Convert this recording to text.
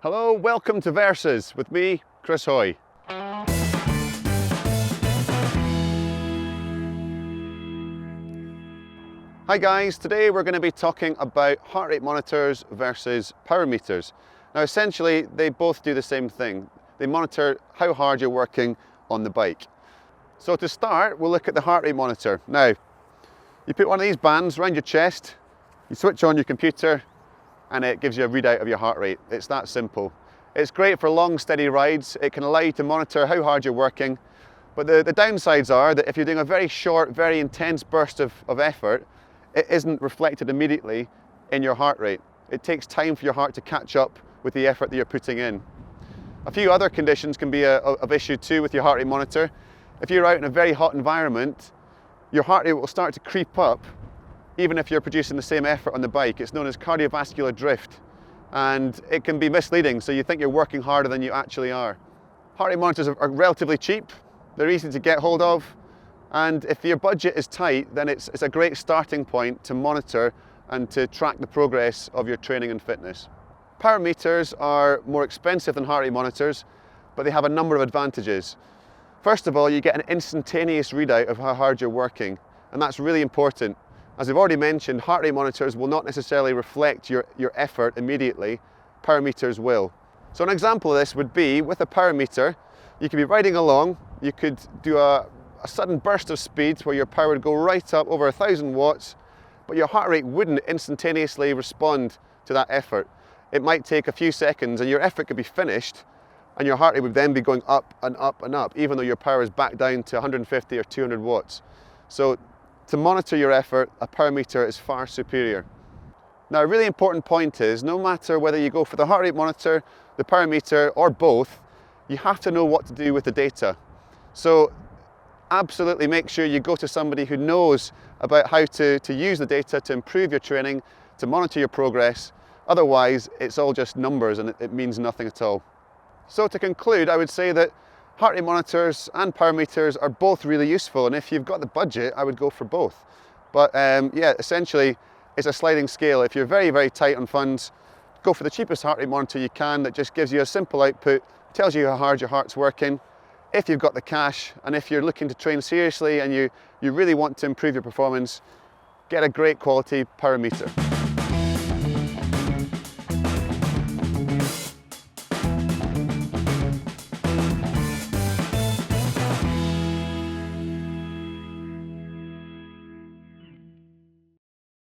Hello, welcome to Versus with me, Chris Hoy. Hi guys, today we're going to be talking about heart rate monitors versus power meters. Now essentially they both do the same thing. They monitor how hard you're working on the bike. So to start, we'll look at the heart rate monitor. Now, you put one of these bands around your chest, you switch on your computer, and it gives you a readout of your heart rate. It's that simple. It's great for long, steady rides. It can allow you to monitor how hard you're working. But the downsides are that if you're doing a very short, very intense burst of effort, it isn't reflected immediately in your heart rate. It takes time for your heart to catch up with the effort that you're putting in. A few other conditions can be of issue too with your heart rate monitor. If you're out in a very hot environment, your heart rate will start to creep up even if you're producing the same effort on the bike. It's known as cardiovascular drift, and it can be misleading, so you think you're working harder than you actually are. Heart rate monitors are relatively cheap, they're easy to get hold of, and if your budget is tight, then it's a great starting point to monitor and to track the progress of your training and fitness. Power meters are more expensive than heart rate monitors, but they have a number of advantages. First of all, you get an instantaneous readout of how hard you're working, and that's really important. As I've already mentioned, heart rate monitors will not necessarily reflect your effort immediately. Power meters will. So an example of this would be with a power meter, you could be riding along, you could do a sudden burst of speed where your power would go right up over 1,000 watts, but your heart rate wouldn't instantaneously respond to that effort. It might take a few seconds and your effort could be finished, and your heart rate would then be going up and up and up, even though your power is back down to 150 or 200 watts. So to monitor your effort, a power meter is far superior. Now, a really important point is, no matter whether you go for the heart rate monitor, the power meter, or both, you have to know what to do with the data. So absolutely make sure you go to somebody who knows about how to use the data to improve your training, to monitor your progress. Otherwise, it's all just numbers and it means nothing at all. So to conclude, I would say that heart rate monitors and power meters are both really useful, and if you've got the budget, I would go for both. But yeah, essentially, it's a sliding scale. If you're very, very tight on funds, go for the cheapest heart rate monitor you can that just gives you a simple output, tells you how hard your heart's working. If you've got the cash, and if you're looking to train seriously and you really want to improve your performance, get a great quality power meter.